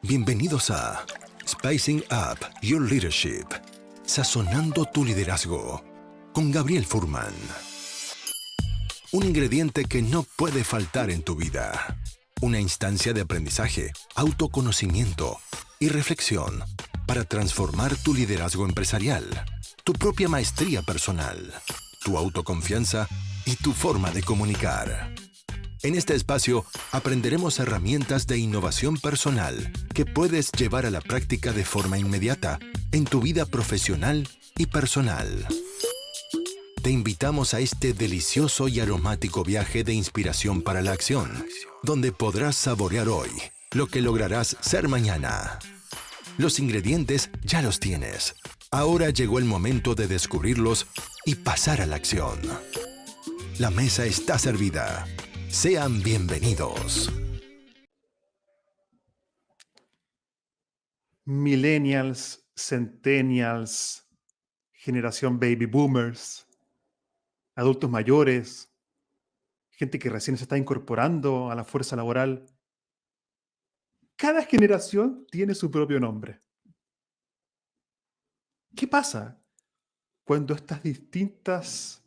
Bienvenidos a Spicing Up Your Leadership, sazonando tu liderazgo, con Gabriel Furman. Un ingrediente que no puede faltar en tu vida. Una instancia de aprendizaje, autoconocimiento y reflexión para transformar tu liderazgo empresarial, tu propia maestría personal, tu autoconfianza y tu forma de comunicar. En este espacio aprenderemos herramientas de innovación personal que puedes llevar a la práctica de forma inmediata en tu vida profesional y personal. Te invitamos a este delicioso y aromático viaje de inspiración para la acción, donde podrás saborear hoy lo que lograrás ser mañana. Los ingredientes ya los tienes. Ahora llegó el momento de descubrirlos y pasar a la acción. La mesa está servida. Sean bienvenidos. Millennials, Centennials, generación Baby Boomers, adultos mayores, gente que recién se está incorporando a la fuerza laboral. Cada generación tiene su propio nombre. ¿Qué pasa cuando estas distintas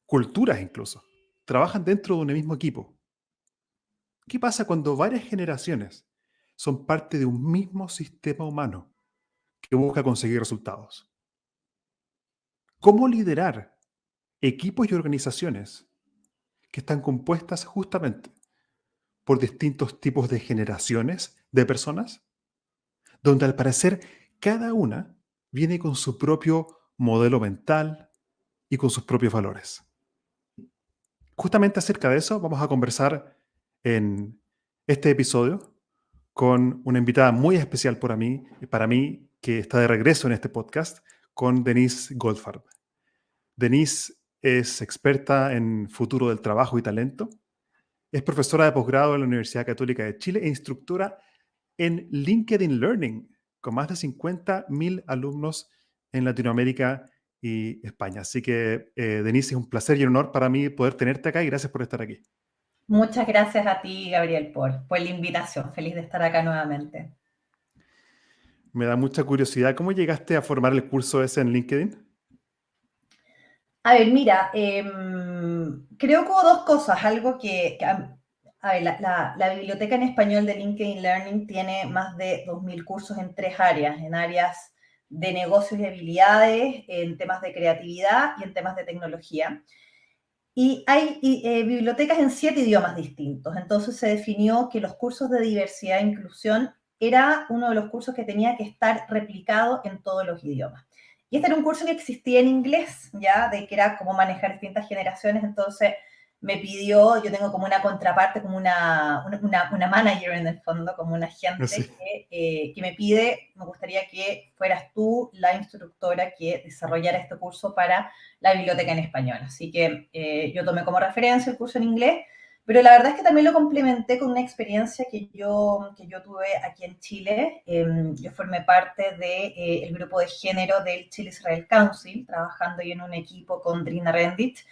culturas incluso trabajan dentro de un mismo equipo? ¿Qué pasa cuando varias generaciones son parte de un mismo sistema humano que busca conseguir resultados? ¿Cómo liderar equipos y organizaciones que están compuestas justamente por distintos tipos de generaciones de personas, donde al parecer cada una viene con su propio modelo mental y con sus propios valores? Justamente acerca de eso vamos a conversar en este episodio con una invitada muy especial para mí, que está de regreso en este podcast, con Denise Goldfarb. Denise es experta en futuro del trabajo y talento. Es profesora de posgrado en la Universidad Católica de Chile e instructora en LinkedIn Learning, con más de 50.000 alumnos en Latinoamérica y España. Así que, Denise, es un placer y un honor para mí poder tenerte acá y gracias por estar aquí. Muchas gracias a ti, Gabriel, por la invitación. Feliz de estar acá nuevamente. Me da mucha curiosidad, ¿cómo llegaste a formar el curso ese en LinkedIn? A ver, mira, creo que hubo dos cosas. Algo a ver, la biblioteca en español de LinkedIn Learning tiene más de 2.000 cursos en 3 áreas, en áreas de negocios y habilidades, en temas de creatividad y en temas de tecnología. Y hay bibliotecas en 7 idiomas distintos. Entonces se definió que los cursos de diversidad e inclusión era uno de los cursos que tenía que estar replicado en todos los idiomas. Y este era un curso que existía en inglés, ya, de que era cómo manejar distintas generaciones. Entonces me pidió, yo tengo como una contraparte, como una manager en el fondo, como una Sí. gente que me pide, me gustaría que fueras tú la instructora que desarrollara este curso para la biblioteca en español. Así que yo tomé como referencia el curso en inglés, pero la verdad es que también lo complementé con una experiencia que yo tuve aquí en Chile. Yo formé parte del grupo de género del Chile Israel Council, trabajando ahí en un equipo con Drina Rendich,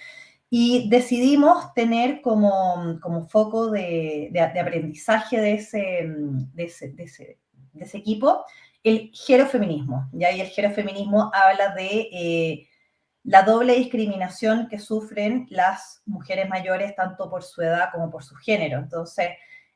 y decidimos tener como foco de aprendizaje de ese equipo el gerofeminismo. ¿Ya? Y el gerofeminismo habla de la doble discriminación que sufren las mujeres mayores tanto por su edad como por su género. Entonces,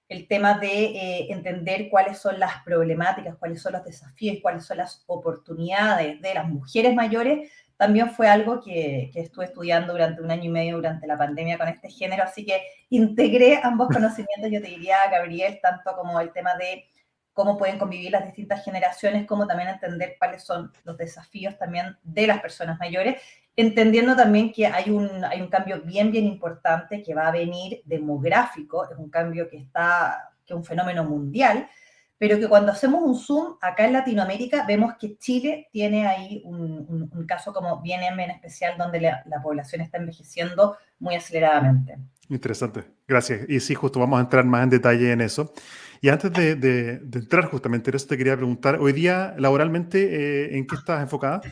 el tema de entender cuáles son las problemáticas, cuáles son los desafíos, cuáles son las oportunidades de las mujeres mayores, también fue algo que estuve estudiando durante 1 año y medio durante la pandemia con este género, así que integré ambos conocimientos, yo te diría, Gabriel, tanto como el tema de cómo pueden convivir las distintas generaciones, como también entender cuáles son los desafíos también de las personas mayores, entendiendo también que hay un cambio bien importante que va a venir demográfico, es un cambio que es un fenómeno mundial, pero que cuando hacemos un zoom acá en Latinoamérica vemos que Chile tiene ahí un caso como bien especial donde la población está envejeciendo muy aceleradamente. Interesante, gracias. Y sí, justo vamos a entrar más en detalle en eso. Y antes de entrar justamente en eso, te quería preguntar, hoy día, laboralmente, ¿en qué estás enfocada?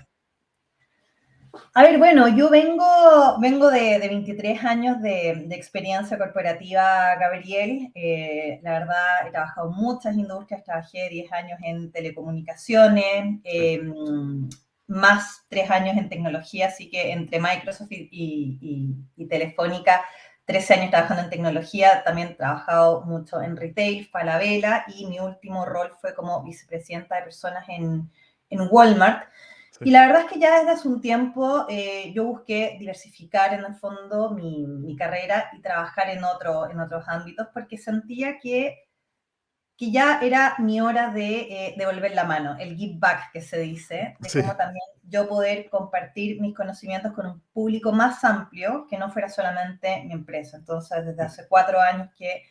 A ver, bueno, yo vengo de 23 años de experiencia corporativa, Gabriel. La verdad, he trabajado en muchas industrias, trabajé 10 años en telecomunicaciones, Sí. más 3 años en tecnología, así que entre Microsoft y Telefónica, 13 años trabajando en tecnología, también he trabajado mucho en retail, Falabella, y mi último rol fue como vicepresidenta de personas en Walmart. Sí. Y la verdad es que ya desde hace un tiempo yo busqué diversificar en el fondo mi carrera y trabajar en otros ámbitos porque sentía que ya era mi hora de devolver la mano, el give back que se dice, de Sí. cómo también yo poder compartir mis conocimientos con un público más amplio que no fuera solamente mi empresa. Entonces, desde hace 4 años que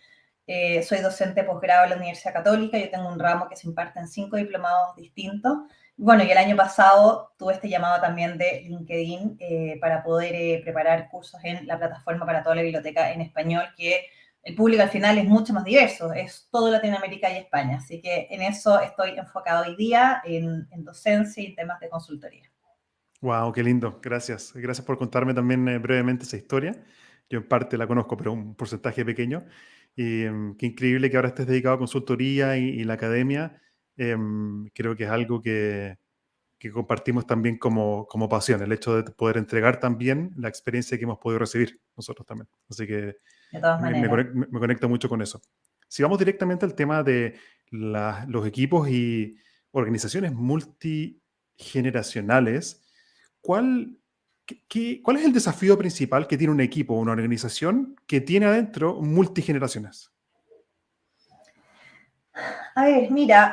soy docente de posgrado en la Universidad Católica, yo tengo un ramo que se imparte en 5 diplomados distintos. Bueno, y el año pasado tuve este llamado también de LinkedIn para poder preparar cursos en la plataforma para toda la biblioteca en español, que el público al final es mucho más diverso, es todo Latinoamérica y España. Así que en eso estoy enfocado hoy día, en docencia y en temas de consultoría. Wow, qué lindo. Gracias. Gracias por contarme también brevemente esa historia. Yo en parte la conozco, pero un porcentaje pequeño. Y qué increíble que ahora estés dedicado a consultoría y la academia. Creo que es algo que compartimos también como pasión, el hecho de poder entregar también la experiencia que hemos podido recibir nosotros también. Así que De todas maneras. me conecto mucho con eso. Si vamos directamente al tema de los equipos y organizaciones multigeneracionales, ¿cuál, ¿cuál es el desafío principal que tiene un equipo o una organización que tiene adentro multigeneraciones? A ver, mira,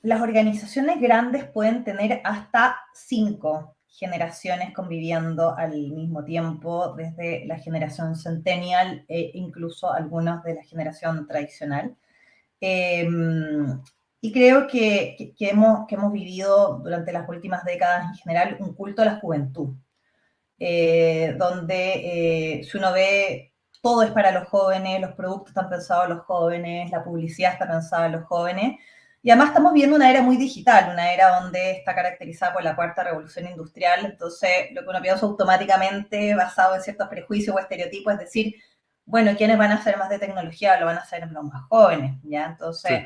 las organizaciones grandes pueden tener hasta 5 generaciones conviviendo al mismo tiempo, desde la generación centennial e incluso algunos de la generación tradicional. Eh, y creo que hemos vivido durante las últimas décadas en general un culto a la juventud, donde si uno ve, todo es para los jóvenes, los productos están pensados en los jóvenes, la publicidad está pensada en los jóvenes, y además estamos viendo una era muy digital, una era donde está caracterizada por la cuarta revolución industrial, entonces lo que uno piensa automáticamente, basado en ciertos prejuicios o estereotipos, es decir, bueno, ¿quiénes van a hacer más de tecnología? Lo van a hacer los más jóvenes, ¿ya? Sí. Entonces,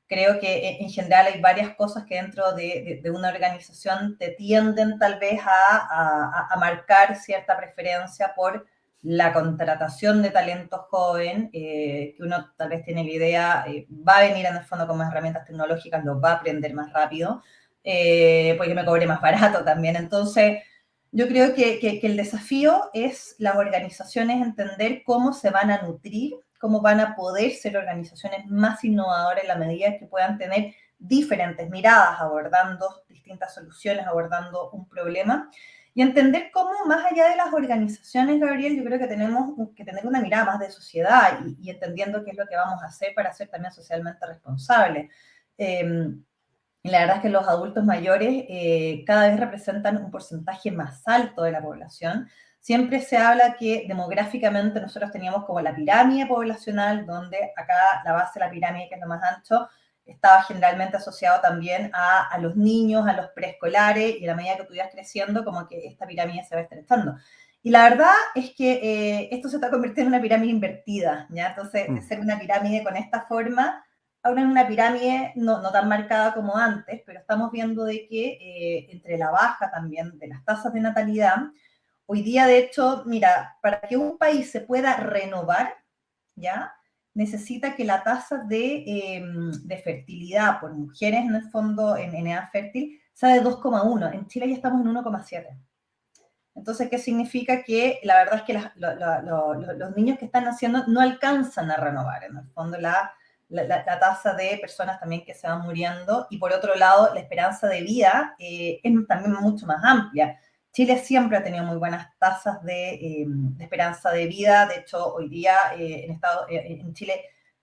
creo que en general hay varias cosas que dentro de una organización te tienden tal vez a marcar cierta preferencia por la contratación de talento joven, que uno tal vez tiene la idea, va a venir en el fondo con más herramientas tecnológicas, lo va a aprender más rápido, porque me cobre más barato también. Entonces, yo creo que el desafío es las organizaciones entender cómo se van a nutrir, cómo van a poder ser organizaciones más innovadoras en la medida que puedan tener diferentes miradas, abordando distintas soluciones, abordando un problema. Y entender cómo, más allá de las organizaciones, Gabriel, yo creo que tenemos que tener una mirada más de sociedad y entendiendo qué es lo que vamos a hacer para ser también socialmente responsables. Y la verdad es que los adultos mayores cada vez representan un porcentaje más alto de la población. Siempre se habla que demográficamente nosotros teníamos como la pirámide poblacional, donde acá la base de la pirámide, que es lo más ancho, estaba generalmente asociado también a los niños, a los preescolares, y a la medida que tú ibas creciendo, como que esta pirámide se va estrechando. Y la verdad es que esto se está convirtiendo en una pirámide invertida, ¿ya? Entonces, de Mm. ser una pirámide con esta forma, ahora en una pirámide no tan marcada como antes, pero estamos viendo de que entre la baja también de las tasas de natalidad, hoy día de hecho, mira, para que un país se pueda renovar, ¿ya? Necesita que la tasa de fertilidad por mujeres en el fondo en edad fértil sea de 2,1. En Chile ya estamos en 1,7. Entonces, ¿qué significa? Que la verdad es que los niños que están naciendo no alcanzan a renovar, en el fondo, la tasa de personas también que se van muriendo, y por otro lado, la esperanza de vida es también mucho más amplia. Chile siempre ha tenido muy buenas tasas de esperanza de vida, de hecho, hoy día en Chile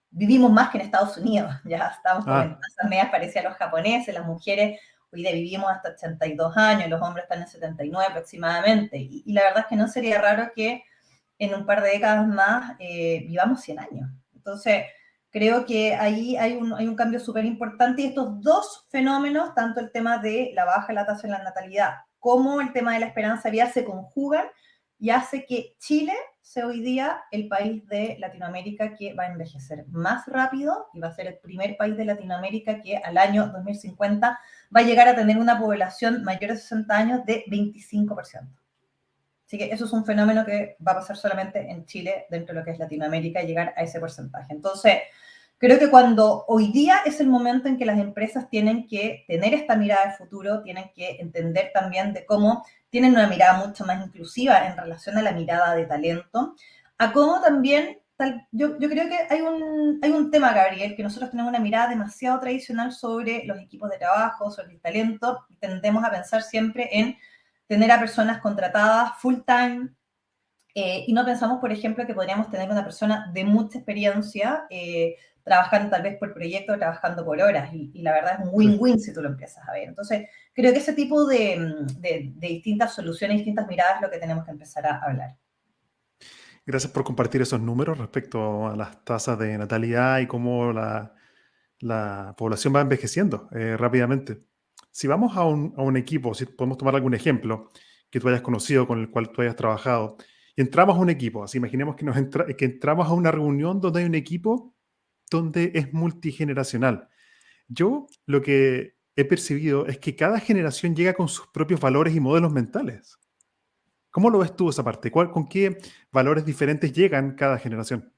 vivimos más que en Estados Unidos, ya estamos como en Ah, tasas medias parecidas a los japoneses, las mujeres hoy día vivimos hasta 82 años, los hombres están en 79 aproximadamente, y la verdad es que no sería raro que en un par de décadas más vivamos 100 años. Entonces, creo que ahí hay un cambio súper importante, y estos dos fenómenos, tanto el tema de la baja de la tasa de la natalidad cómo el tema de la esperanza de vida se conjugan y hace que Chile sea hoy día el país de Latinoamérica que va a envejecer más rápido y va a ser el primer país de Latinoamérica que al año 2050 va a llegar a tener una población mayor de 60 años de 25%. Así que eso es un fenómeno que va a pasar solamente en Chile, dentro de lo que es Latinoamérica, llegar a ese porcentaje. Entonces, creo que cuando hoy día es el momento en que las empresas tienen que tener esta mirada de futuro, tienen que entender también de cómo tienen una mirada mucho más inclusiva en relación a la mirada de talento, a cómo también, yo creo que hay un tema, Gabriel, que nosotros tenemos una mirada demasiado tradicional sobre los equipos de trabajo, sobre el talento, y tendemos a pensar siempre en tener a personas contratadas full time, y no pensamos, por ejemplo, que podríamos tener una persona de mucha experiencia trabajando tal vez por proyecto, trabajando por horas, y la verdad es un win-win si tú lo empiezas a ver. Entonces, creo que ese tipo de distintas soluciones, distintas miradas es lo que tenemos que empezar a hablar. Gracias por compartir esos números respecto a las tasas de natalidad y cómo la población va envejeciendo rápidamente. Si vamos a un equipo, si podemos tomar algún ejemplo que tú hayas conocido, con el cual tú hayas trabajado, y entramos a un equipo, así imaginemos que entramos a una reunión donde hay un equipo donde es multigeneracional. Yo lo que he percibido es que cada generación llega con sus propios valores y modelos mentales. ¿Cómo lo ves tú esa parte? ¿Con qué valores diferentes llegan cada generación?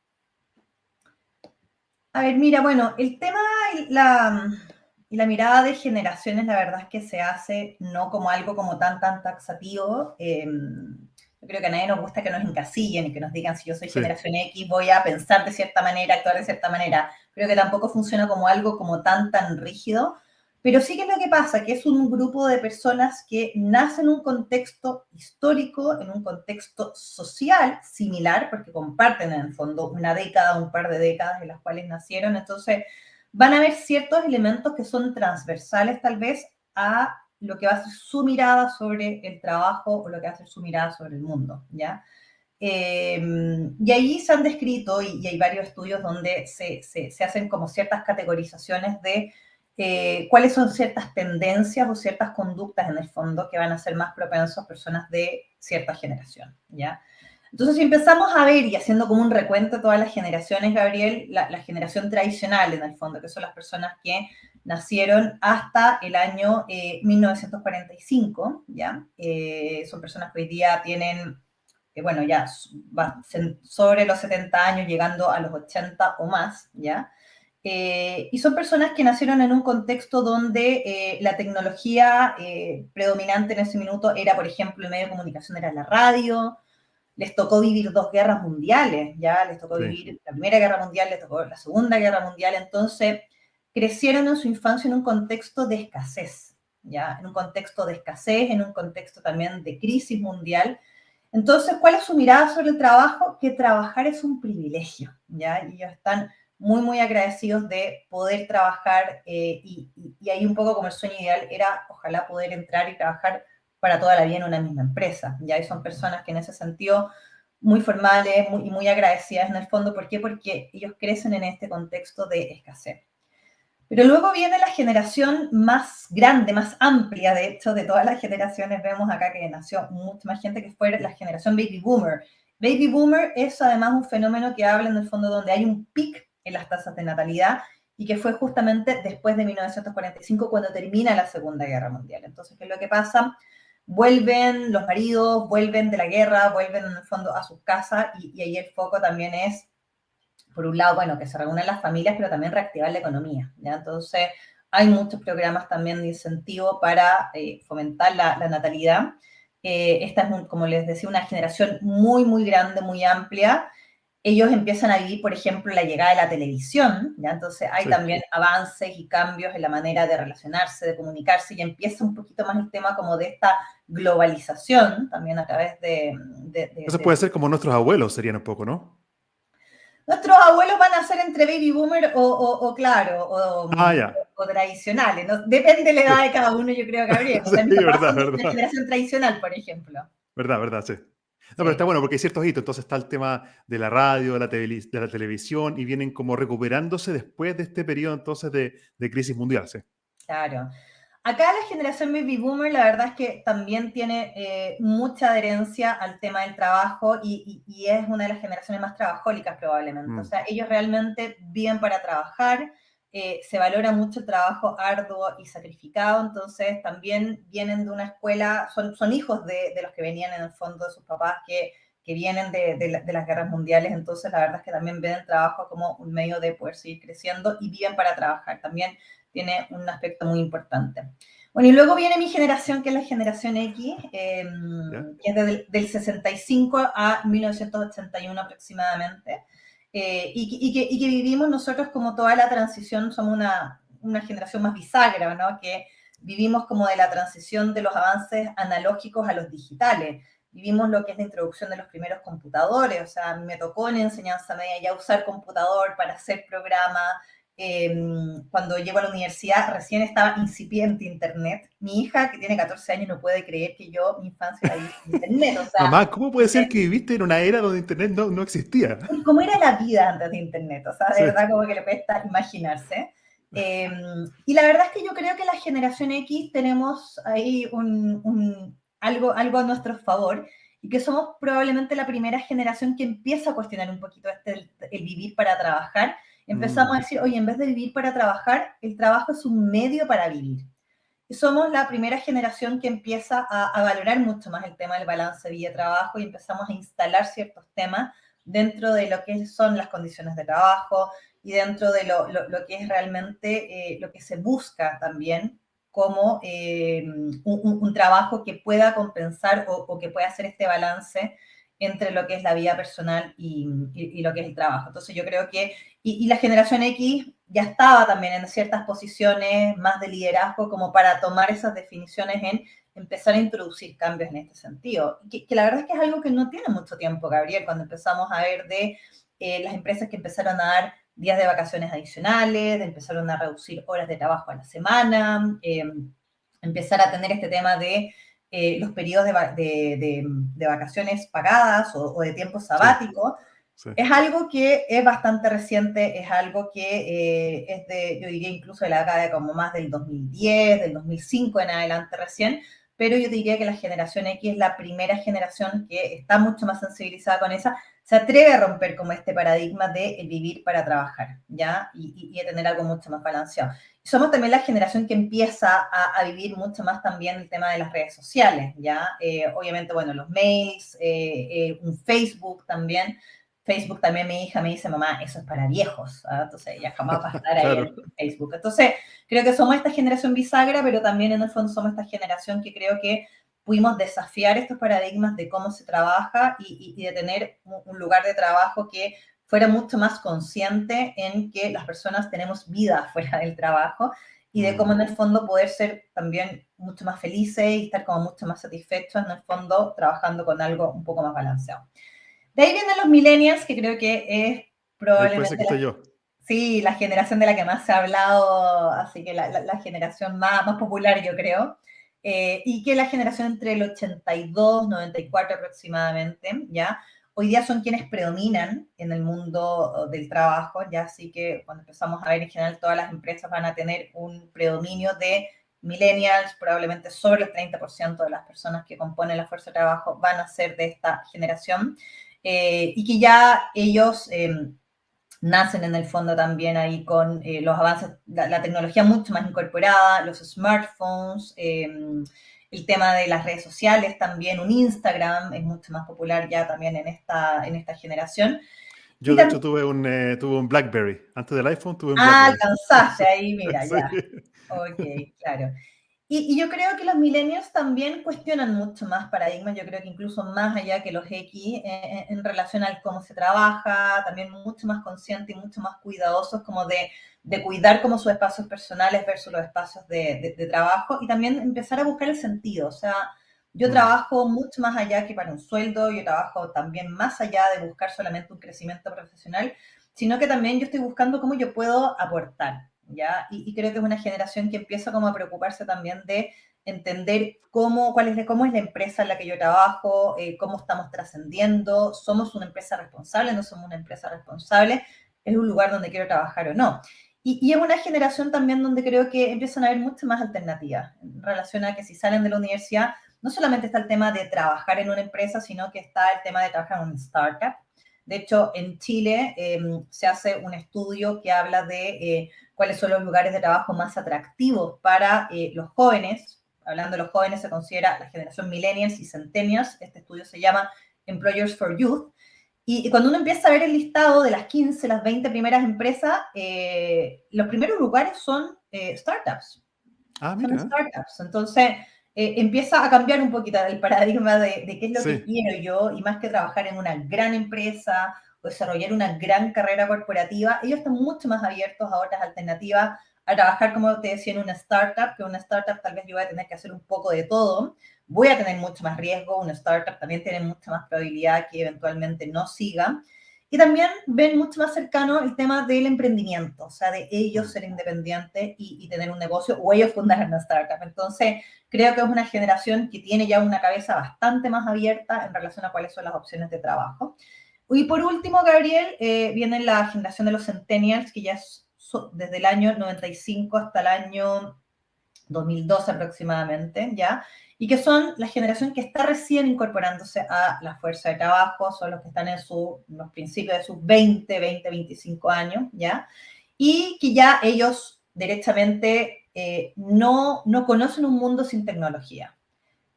A ver, mira, bueno, el tema y la mirada de generaciones, la verdad es que se hace no como algo como tan taxativo. Yo creo que a nadie nos gusta que nos encasillen y que nos digan si yo soy Sí, generación X, voy a pensar de cierta manera, actuar de cierta manera. Creo que tampoco funciona como algo como tan rígido. Pero sí que es lo que pasa, que es un grupo de personas que nacen en un contexto histórico, en un contexto social similar, porque comparten en el fondo una década, un par de décadas en las cuales nacieron. Entonces, van a haber ciertos elementos que son transversales tal vez a lo que va a ser su mirada sobre el trabajo o lo que va a ser su mirada sobre el mundo, ¿ya? Y ahí se han descrito, y hay varios estudios donde se hacen como ciertas categorizaciones de cuáles son ciertas tendencias o ciertas conductas en el fondo que van a ser más propensos a personas de cierta generación, ¿ya? Entonces, si empezamos a ver y haciendo como un recuento de todas las generaciones, Gabriel, la generación tradicional en el fondo, que son las personas que nacieron hasta el año 1945, ¿ya? Son personas que hoy día tienen, bueno, ya sobre los 70 años, llegando a los 80 o más, ¿ya? Y son personas que nacieron en un contexto donde la tecnología predominante en ese minuto era, por ejemplo, el medio de comunicación era la radio. Les tocó vivir dos guerras mundiales, ya les tocó sí. vivir la Primera Guerra Mundial, les tocó la Segunda Guerra Mundial. Entonces crecieron en su infancia en un contexto de escasez, ya, en un contexto de escasez, en un contexto también de crisis mundial. Entonces, ¿cuál es su mirada sobre el trabajo? Que trabajar es un privilegio, ¿ya? Y ellos están muy agradecidos de poder trabajar, y ahí un poco como el sueño ideal era ojalá poder entrar y trabajar para toda la vida en una misma empresa, ¿ya? Y son personas que en ese sentido muy formales y muy agradecidas en el fondo. ¿Por qué? Porque ellos crecen en este contexto de escasez. Pero luego viene la generación más grande, más amplia, de hecho, de todas las generaciones. Vemos acá que nació mucha más gente, que fue la generación Baby Boomer. Baby Boomer es además un fenómeno que habla en el fondo donde hay un pic en las tasas de natalidad y que fue justamente después de 1945 cuando termina la Segunda Guerra Mundial. Entonces, ¿qué es lo que pasa? Vuelven los maridos, vuelven de la guerra, vuelven en el fondo a sus casas y ahí el foco también es, por un lado, bueno, que se reúnan las familias, pero también reactivar la economía, ¿ya? Entonces, hay muchos programas también de incentivo para fomentar la natalidad. Esta es, como les decía, una generación muy grande, muy amplia. Ellos empiezan a vivir, por ejemplo, la llegada de la televisión, ¿ya? Entonces hay Sí. también avances y cambios en la manera de relacionarse, de comunicarse, y empieza un poquito más el tema como de esta globalización, también a través Eso puede ser como nuestros abuelos, serían un poco, ¿no? Nuestros abuelos van a ser entre baby boomer o claro, Ah, ya. o tradicionales, ¿no? Depende de la Sí, edad de cada uno, yo creo, Gabriel. O sea, mis sí, papás verdad, son de la verdad. generación tradicional, por ejemplo. Verdad, sí. No, pero está Sí. bueno porque hay ciertos hitos. Entonces está el tema de la radio, de la televisión, y vienen como recuperándose después de este periodo entonces de crisis mundial, sí. Claro. Acá la generación Baby Boomer, la verdad es que también tiene mucha adherencia al tema del trabajo y es una de las generaciones más trabajólicas probablemente. O Mm, sea, ellos realmente viven para trabajar, se valora mucho el trabajo arduo y sacrificado, entonces también vienen de una escuela, son hijos de los que venían en el fondo de sus papás que vienen de las guerras mundiales, entonces la verdad es que también ven el trabajo como un medio de poder seguir creciendo y viven para trabajar. También tiene un aspecto muy importante. Bueno, y luego viene mi generación, que es la generación X, ¿ya? que es del 65 a 1981 aproximadamente, y que vivimos nosotros como toda la transición, somos una generación más bisagra, ¿no? Que vivimos como de la transición de los avances analógicos a los digitales. Vivimos lo que es la introducción de los primeros computadores, o sea, me tocó en enseñanza media ya usar computador para hacer programas, cuando llego a la universidad recién estaba incipiente Internet. Mi hija, que tiene 14 años, no puede creer que yo mi infancia la viví sin Internet. O sea, Mamá, ¿cómo puede ser que viviste en una era donde Internet no existía? ¿cómo era la vida antes de Internet? O sea, de Sí. verdad como que le cuesta imaginarse. Y la verdad es que yo creo que la generación X tenemos ahí algo a nuestro favor y que somos probablemente la primera generación que empieza a cuestionar un poquito el vivir para trabajar. Empezamos Mm, a decir, oye, en vez de vivir para trabajar, el trabajo es un medio para vivir. Y somos la primera generación que empieza a valorar mucho más el tema del balance vida-trabajo y empezamos a instalar ciertos temas dentro de lo que son las condiciones de trabajo y dentro de lo que es realmente lo que se busca también como un trabajo que pueda compensar o que pueda hacer este balance entre lo que es la vida personal y lo que es el trabajo. Entonces yo creo que, y la generación X ya estaba también en ciertas posiciones más de liderazgo como para tomar esas definiciones en empezar a introducir cambios en este sentido. Que la verdad es que es algo que no tiene mucho tiempo, Gabriel, cuando empezamos a ver de las empresas que empezaron a dar días de vacaciones adicionales, empezaron a reducir horas de trabajo a la semana, empezar a tener este tema de los periodos de vacaciones pagadas o de tiempo sí, sabático. sí. Es algo que es bastante reciente, es algo que es yo diría incluso de la década de como más del 2010, del 2005 en adelante recién, pero yo diría que la generación X es la primera generación que está mucho más sensibilizada con esa, se atreve a romper como este paradigma de el vivir para trabajar, ¿ya? Y de tener algo mucho más balanceado. Somos también la generación que empieza a vivir mucho más también el tema de las redes sociales, ¿ya? Obviamente, bueno, los mails, un Facebook también. Facebook también mi hija me dice, mamá, eso es para viejos, ¿ah? Entonces ella jamás va a estar ahí Claro. en Facebook. Entonces, creo que somos esta generación bisagra, pero también en el fondo somos esta generación que creo que pudimos desafiar estos paradigmas de cómo se trabaja y de tener un lugar de trabajo que fuera mucho más consciente en que las personas tenemos vida fuera del trabajo y de cómo Mm. en el fondo poder ser también mucho más felices y estar como mucho más satisfechos en el fondo trabajando con algo un poco más balanceado. De ahí vienen los millennials, que creo que es Ahí puede ser que probablemente esté yo. sí, la generación de la que más se ha hablado, así que la generación más popular, yo creo, y que la generación entre el 82, 94 aproximadamente, ¿ya? Hoy día son quienes predominan en el mundo del trabajo, ¿ya? Así que cuando empezamos a ver en general todas las empresas van a tener un predominio de millennials, probablemente sobre el 30% de las personas que componen la fuerza de trabajo van a ser de esta generación, y que ya ellos nacen en el fondo también ahí con los avances, la tecnología mucho más incorporada, los smartphones, el tema de las redes sociales también, un Instagram es mucho más popular ya también en esta generación. Y Yo, de hecho, también, tuve un BlackBerry. Antes del iPhone tuve un BlackBerry. alcanzaste ahí, mira, Sí. ya. Ok, claro. Y yo creo que los millennials también cuestionan mucho más paradigmas, yo creo que incluso más allá que los X, en relación al cómo se trabaja, también mucho más conscientes y mucho más cuidadosos como de cuidar como sus espacios personales versus los espacios de trabajo y también empezar a buscar el sentido. O sea, yo Mm, trabajo mucho más allá que para un sueldo, yo trabajo también más allá de buscar solamente un crecimiento profesional, sino que también yo estoy buscando cómo yo puedo aportar. ¿Ya? Creo que es una generación que empieza como a preocuparse también de entender cómo es la empresa en la que yo trabajo, cómo estamos trascendiendo, somos una empresa responsable, no somos una empresa responsable, es un lugar donde quiero trabajar o no. Y es una generación también donde creo que empiezan a haber muchas más alternativas en relación a que si salen de la universidad, no solamente está el tema de trabajar en una empresa, sino que está el tema de trabajar en una startup. De hecho, en Chile se hace un estudio que habla de cuáles son los lugares de trabajo más atractivos para los jóvenes. Hablando de los jóvenes, se considera la generación millennials y centennials. Este estudio se llama Employers for Youth. Y cuando uno empieza a ver el listado de las 15, las 20 primeras empresas, los primeros lugares son startups. Ah, Son mira. startups. Entonces, empieza a cambiar un poquito el paradigma de qué es lo que Sí. quiero yo, y más que trabajar en una gran empresa o desarrollar una gran carrera corporativa, ellos están mucho más abiertos a otras alternativas, a trabajar, como te decía, en una startup, que una startup tal vez yo voy a tener que hacer un poco de todo, voy a tener mucho más riesgo, una startup también tiene mucha más probabilidad que eventualmente no siga. Y también ven mucho más cercano el tema del emprendimiento, o sea, de ellos ser independientes y tener un negocio, o ellos fundar una startup. Entonces, creo que es una generación que tiene ya una cabeza bastante más abierta en relación a cuáles son las opciones de trabajo. Y por último, Gabriel, viene la generación de los centennials, que ya es desde el año 95 hasta el año 2012 aproximadamente, ¿ya? Y que son la generación que está recién incorporándose a la fuerza de trabajo, son los que están en los principios de sus 25 años, ¿ya? Y que ya ellos derechamente no conocen un mundo sin tecnología.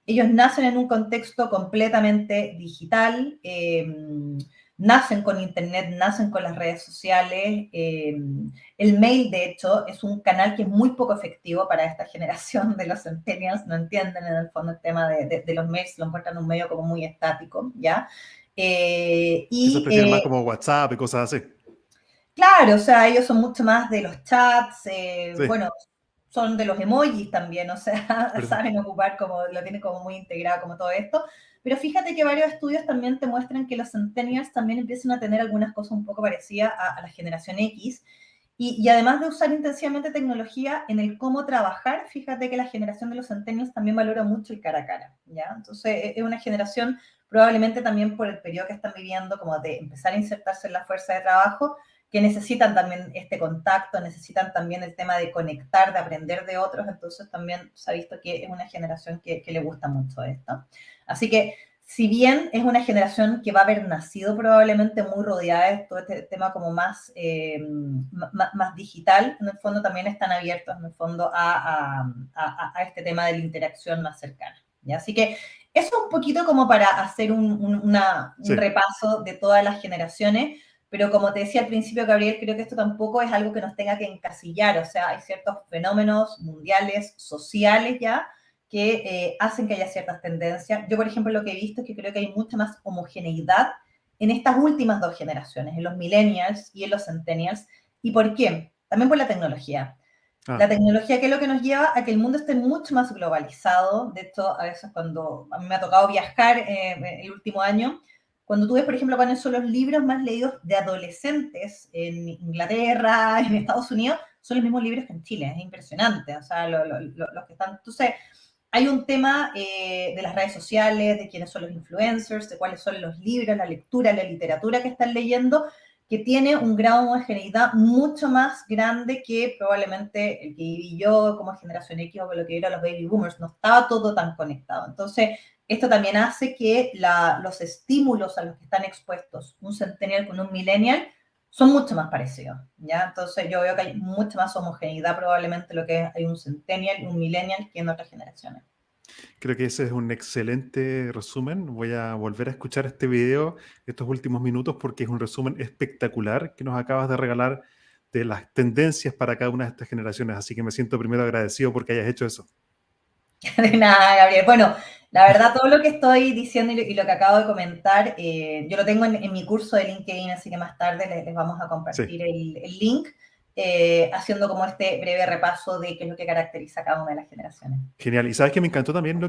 Ellos nacen en un contexto completamente digital, nacen con Internet, nacen con las redes sociales. El mail, de hecho, es un canal que es muy poco efectivo para esta generación de los centennials. No entienden en el fondo el tema de los mails, lo encuentran un medio como muy estático, ¿ya? Quizás prefieren más como WhatsApp y cosas así. Claro, o sea, ellos son mucho más de los chats, Sí, bueno, son de los emojis también, o sea, ¿verdad? saben ocupar como, lo tienen como muy integrado como todo esto, pero fíjate que varios estudios también te muestran que los centennials también empiezan a tener algunas cosas un poco parecidas a la generación X, y además de usar intensivamente tecnología en el cómo trabajar, fíjate que la generación de los centennials también valora mucho el cara a cara, ¿ya? Entonces, es una generación probablemente también por el periodo que están viviendo, como de empezar a insertarse en la fuerza de trabajo, que necesitan también este contacto, necesitan también el tema de conectar, de aprender de otros, entonces también se ha visto que es una generación que le gusta mucho esto. Así que, si bien es una generación que va a haber nacido probablemente muy rodeada de todo este tema como más digital, en el fondo también están abiertos en el fondo a este tema de la interacción más cercana. ¿Ya? Así que eso es un poquito como para hacer un Sí. repaso de todas las generaciones. Pero como te decía al principio, Gabriel, creo que esto tampoco es algo que nos tenga que encasillar, o sea, hay ciertos fenómenos mundiales, sociales ya, que hacen que haya ciertas tendencias. Yo, por ejemplo, lo que he visto es que creo que hay mucha más homogeneidad en estas últimas dos generaciones, en los millennials y en los centennials. ¿Y por qué? También por la tecnología. La Ah, tecnología, que es lo que nos lleva a que el mundo esté mucho más globalizado. De hecho, a veces cuando a mí me ha tocado viajar el último año, cuando tú ves, por ejemplo, cuáles son los libros más leídos de adolescentes en Inglaterra, en Estados Unidos, son los mismos libros que en Chile. Es impresionante. O sea, los que están... Entonces, hay un tema de las redes sociales, de quiénes son los influencers, de cuáles son los libros, la lectura, la literatura que están leyendo, que tiene un grado de homogeneidad mucho más grande que probablemente el que viví yo como generación X o lo que eran los baby boomers. No estaba todo tan conectado. Entonces, esto también hace que los estímulos a los que están expuestos un centennial con un millennial son mucho más parecidos, ¿ya? Entonces yo veo que hay mucha más homogeneidad probablemente lo que es, hay un centennial y un millennial que en otras generaciones. creo que ese es un excelente resumen. Voy a volver a escuchar este video estos últimos minutos porque es un resumen espectacular que nos acabas de regalar de las tendencias para cada una de estas generaciones. Así que me siento primero agradecido porque hayas hecho eso. De nada, Gabriel. Bueno, la verdad, todo lo que estoy diciendo y lo que acabo de comentar, yo lo tengo en mi curso de LinkedIn, así que más tarde les vamos a Sí, compartir el link, haciendo como este breve repaso de qué es lo que caracteriza a cada una de las generaciones. genial. Y sabes que me encantó también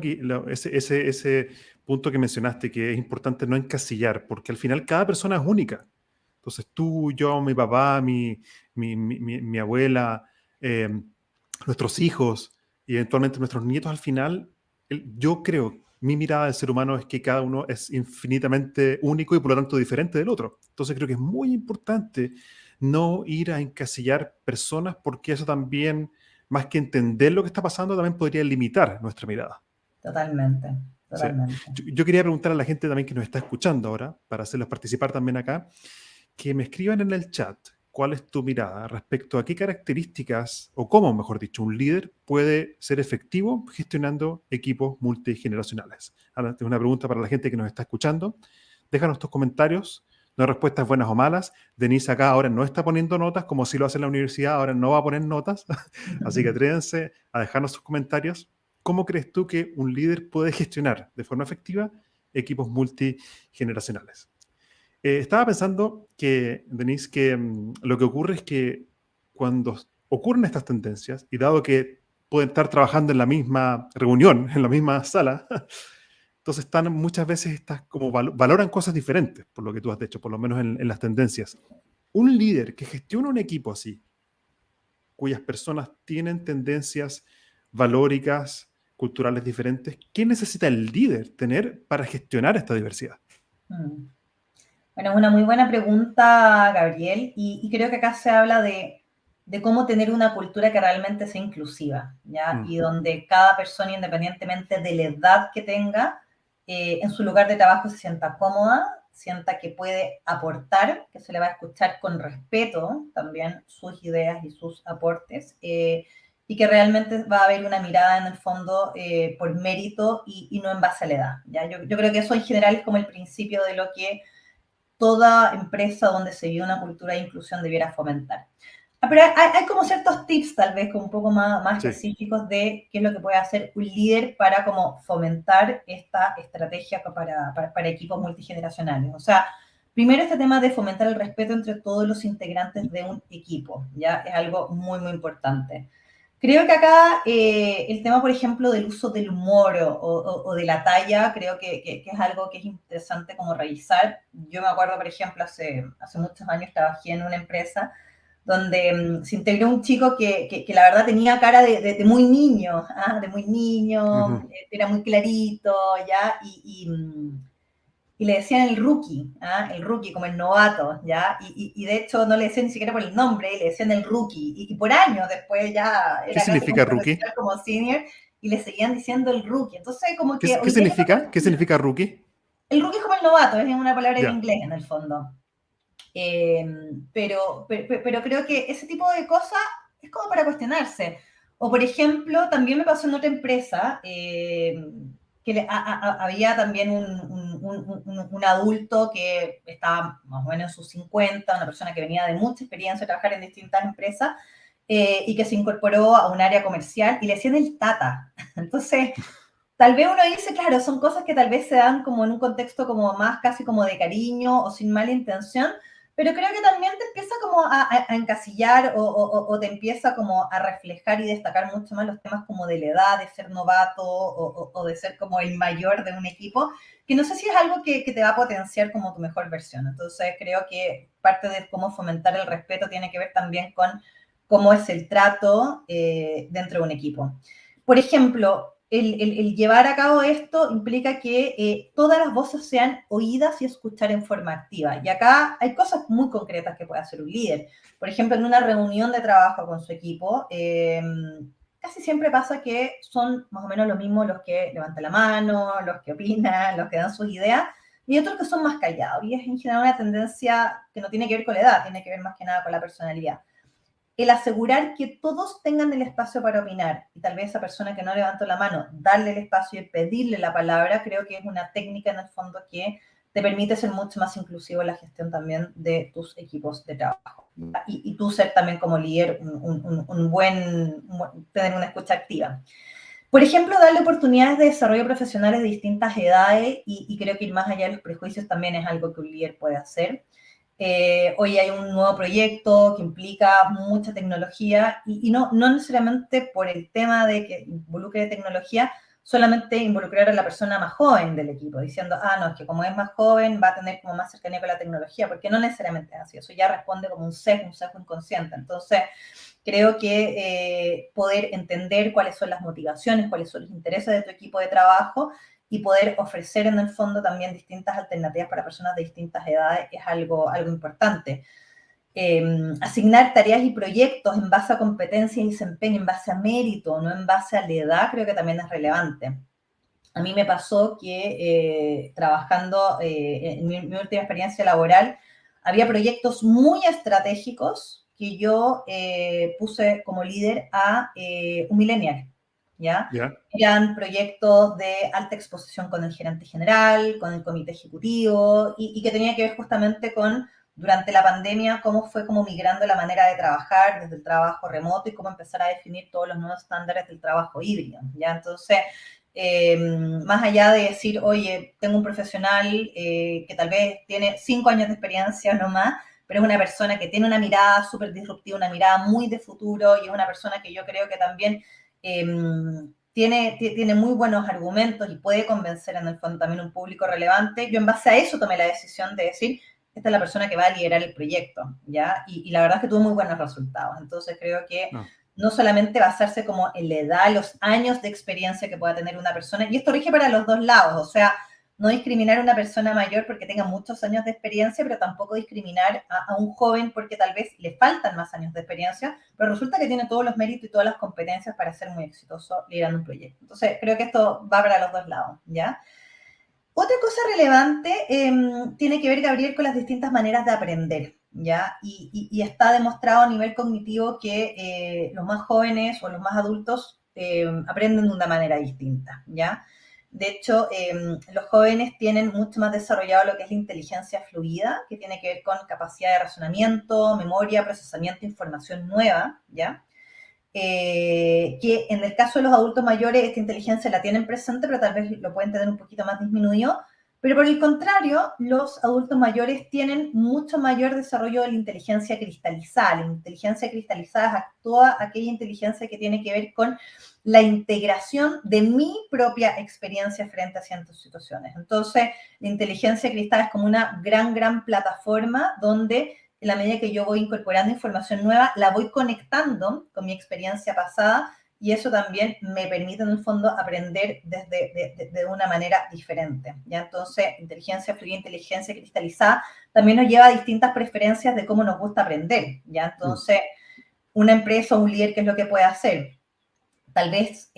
ese punto que mencionaste, que es importante no encasillar, porque al final cada persona es única. Entonces tú, yo, mi papá, mi abuela, eh, nuestros hijos y eventualmente nuestros nietos, al final, yo creo, mi mirada del ser humano es que cada uno es infinitamente único y por lo tanto diferente del otro. Entonces creo que es muy importante no ir a encasillar personas, porque eso también, más que entender lo que está pasando, también podría limitar nuestra mirada. Totalmente, Sí. totalmente. Yo quería preguntar a la gente también que nos está escuchando ahora, para hacerlos participar también acá, que me escriban en el chat cuál es tu mirada respecto a qué características, o cómo, mejor dicho, un líder puede ser efectivo gestionando equipos multigeneracionales. Ahora, es una pregunta para la gente que nos está escuchando. Déjanos tus comentarios, no hay respuestas buenas o malas. Denise acá ahora no está poniendo notas, como si lo hace en la universidad, ahora no va a poner notas. Así que atrévanse a dejarnos sus comentarios. ¿Cómo crees tú que un líder puede gestionar de forma efectiva equipos multigeneracionales? Estaba pensando que, Denise, que lo que ocurre es que cuando ocurren estas tendencias, y dado que pueden estar trabajando en la misma reunión, en la misma sala, entonces están muchas veces estas como valoran cosas diferentes, por lo que tú has dicho, por lo menos en las tendencias. Un líder que gestiona un equipo así, cuyas personas tienen tendencias valóricas, culturales diferentes, ¿qué necesita el líder tener para gestionar esta diversidad? Mm. Bueno, es una muy buena pregunta, Gabriel, y creo que acá se habla de cómo tener una cultura que realmente sea inclusiva, ¿ya? Mm, Y donde cada persona, independientemente de la edad que tenga, en su lugar de trabajo se sienta cómoda, sienta que puede aportar, que se le va a escuchar con respeto también sus ideas y sus aportes, y que realmente va a haber una mirada en el fondo por mérito y no en base a la edad, ¿ya? Yo creo que eso en general es como el principio de lo que toda empresa donde se vive una cultura de inclusión debiera fomentar. Pero hay como ciertos tips tal vez como un poco más sí. específicos de qué es lo que puede hacer un líder para como fomentar esta estrategia para equipos multigeneracionales. O sea, primero este tema de fomentar el respeto entre todos los integrantes de un equipo, ya es algo muy, muy importante. Creo que acá el tema, por ejemplo, del uso del humor o de la talla, creo que es algo que es interesante como revisar. Yo me acuerdo, por ejemplo, hace muchos años trabajé en una empresa donde se integró un chico que la verdad tenía cara de muy niño, ¿ah? De muy niño, Ujú. era muy clarito, ¿ya? Y le decían el rookie, ¿ah? El rookie, como el novato, ¿ya? Y de hecho no le decían ni siquiera por el nombre, le decían el rookie. Y por años después ya ¿Qué era casi como significa rookie? profesional como senior y le seguían diciendo el rookie. Entonces, como ¿Qué, que qué hoy día significa? ¿Qué significa rookie? el rookie es como el novato, es una palabra en Ya. inglés en el fondo. Eh, pero creo que ese tipo de cosas es como para cuestionarse. O, por ejemplo, también me pasó en otra empresa que había también un adulto que estaba más o menos en sus 50, una persona que venía de mucha experiencia de trabajar en distintas empresas y que se incorporó a un área comercial y le decían el tata. Entonces, tal vez uno dice, claro, son cosas que tal vez se dan como en un contexto como más casi como de cariño o sin mala intención, pero creo que también te empieza como a encasillar o te empieza como a reflejar y destacar mucho más los temas como de la edad, de ser novato o de ser como el mayor de un equipo, que no sé si es algo que te va a potenciar como tu mejor versión. Entonces creo que parte de cómo fomentar el respeto tiene que ver también con cómo es el trato dentro de un equipo. Por ejemplo, el llevar a cabo esto implica que todas las voces sean oídas y escuchar en forma activa. Y acá hay cosas muy concretas que puede hacer un líder. Por ejemplo, en una reunión de trabajo con su equipo, casi siempre pasa que son más o menos los mismos los que levantan la mano, los que opinan, los que dan sus ideas, y otros que son más callados. Y es en general una tendencia que no tiene que ver con la edad, tiene que ver más que nada con la personalidad. El asegurar que todos tengan el espacio para opinar y tal vez esa persona que no levantó la mano, darle el espacio y pedirle la palabra, creo que es una técnica en el fondo que te permite ser mucho más inclusivo en la gestión también de tus equipos de trabajo. Y tú ser también como líder tener una escucha activa. Por ejemplo, darle oportunidades de desarrollo profesionales de distintas edades y creo que ir más allá de los prejuicios también es algo que un líder puede hacer. Hoy hay un nuevo proyecto que implica mucha tecnología y no necesariamente por el tema de que involucre tecnología, solamente involucrar a la persona más joven del equipo, diciendo, no, es que como es más joven va a tener como más cercanía con la tecnología, porque no necesariamente es así, eso ya responde como un sesgo inconsciente. Entonces, creo que poder entender cuáles son las motivaciones, cuáles son los intereses de tu equipo de trabajo y poder ofrecer en el fondo también distintas alternativas para personas de distintas edades es algo importante. asignar tareas y proyectos en base a competencia y desempeño, en base a mérito, no en base a la edad, creo que también es relevante. A mí me pasó que trabajando en mi última experiencia laboral, había proyectos muy estratégicos que yo puse como líder a un millennial, ¿ya? ¿Ya? Eran proyectos de alta exposición con el gerente general, con el comité ejecutivo, y que tenía que ver justamente con, durante la pandemia, cómo fue como migrando la manera de trabajar desde el trabajo remoto y cómo empezar a definir todos los nuevos estándares del trabajo híbrido, ¿ya? Entonces, más allá de decir, oye, tengo un profesional que tal vez tiene 5 años de experiencia o no más, pero es una persona que tiene una mirada súper disruptiva, una mirada muy de futuro y es una persona que yo creo que también eh, tiene muy buenos argumentos y puede convencer en el fondo también un público relevante. Yo en base a eso tomé la decisión de decir, esta es la persona que va a liderar el proyecto, ¿ya? Y la verdad es que tuvo muy buenos resultados. Entonces creo que No. no solamente basarse como en la edad, los años de experiencia que pueda tener una persona, y esto rige para los dos lados, o sea, no discriminar a una persona mayor porque tenga muchos años de experiencia, pero tampoco discriminar a un joven porque tal vez le faltan más años de experiencia, pero resulta que tiene todos los méritos y todas las competencias para ser muy exitoso liderando un proyecto. Entonces, creo que esto va para los dos lados, ¿ya? Otra cosa relevante tiene que ver, Gabriel, con las distintas maneras de aprender, ¿ya? Y está demostrado a nivel cognitivo que los más jóvenes o los más adultos aprenden de una manera distinta, ¿ya? De hecho, los jóvenes tienen mucho más desarrollado lo que es la inteligencia fluida, que tiene que ver con capacidad de razonamiento, memoria, procesamiento de información nueva, ¿ya? Que en el caso de los adultos mayores esta inteligencia la tienen presente, pero tal vez lo pueden tener un poquito más disminuido. Pero por el contrario, los adultos mayores tienen mucho mayor desarrollo de la inteligencia cristalizada. La inteligencia cristalizada es toda aquella inteligencia que tiene que ver con la integración de mi propia experiencia frente a ciertas situaciones. Entonces, la inteligencia cristal es como una gran plataforma donde en la medida que yo voy incorporando información nueva, la voy conectando con mi experiencia pasada y eso también me permite en el fondo aprender de una manera diferente. ¿Ya? Entonces, inteligencia fluida, inteligencia cristalizada, también nos lleva a distintas preferencias de cómo nos gusta aprender. ¿Ya? Entonces, una empresa o un líder, ¿qué es lo que puede hacer? Tal vez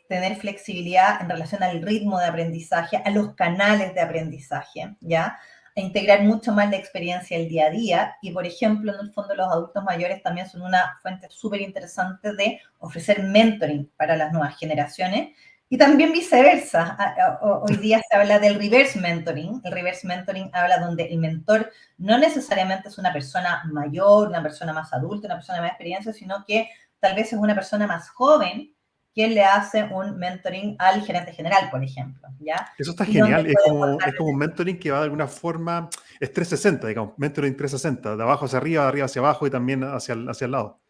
tener flexibilidad en relación al ritmo de aprendizaje, a los canales de aprendizaje, ¿ya? A integrar mucho más la experiencia del día a día. Y, por ejemplo, en el fondo los adultos mayores también son una fuente súper interesante de ofrecer mentoring para las nuevas generaciones. Y también viceversa. Hoy día se habla del reverse mentoring. El reverse mentoring habla donde el mentor no necesariamente es una persona mayor, una persona más adulta, una persona de más experiencia, sino que tal vez es una persona más joven quien le hace un mentoring al gerente general, por ejemplo, ¿ya? Eso está Y donde genial, puede es como un mentoring que va de alguna forma, es 360, digamos, mentoring 360, de abajo hacia arriba, de arriba hacia abajo y también hacia el lado.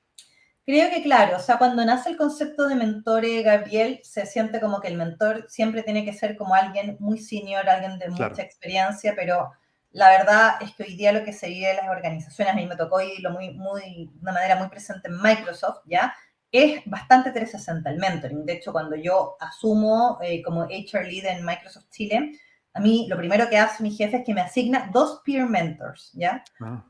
Creo que claro, o sea, cuando nace el concepto de mentor, Gabriel, se siente como que el mentor siempre tiene que ser como alguien muy senior, alguien de mucha Claro. experiencia, pero la verdad es que hoy día lo que se vive en las organizaciones, a mí me tocó vivirlo de una manera muy presente en Microsoft, ¿ya? Es bastante 360 el mentoring. De hecho, cuando yo asumo como HR Lead en Microsoft Chile, a mí lo primero que hace mi jefe es que me asigna 2 peer mentors, ¿ya? Ah,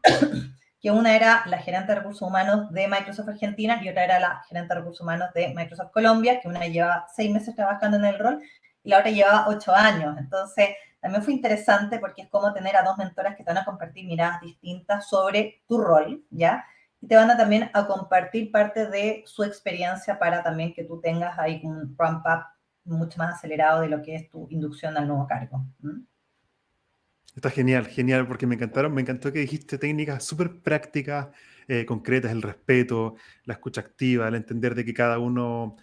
Que una era la gerente de recursos humanos de Microsoft Argentina y otra era la gerente de recursos humanos de Microsoft Colombia, que una lleva 6 meses trabajando en el rol y la otra llevaba 8 años. Entonces, también fue interesante porque es como tener a 2 mentoras que te van a compartir miradas distintas sobre tu rol, ¿ya? Y te van a también a compartir parte de su experiencia para también que tú tengas ahí un ramp-up mucho más acelerado de lo que es tu inducción al nuevo cargo. ¿Mm? está genial, genial, porque me encantó que dijiste técnicas súper prácticas, concretas, el respeto, la escucha activa, el entender de que cada uno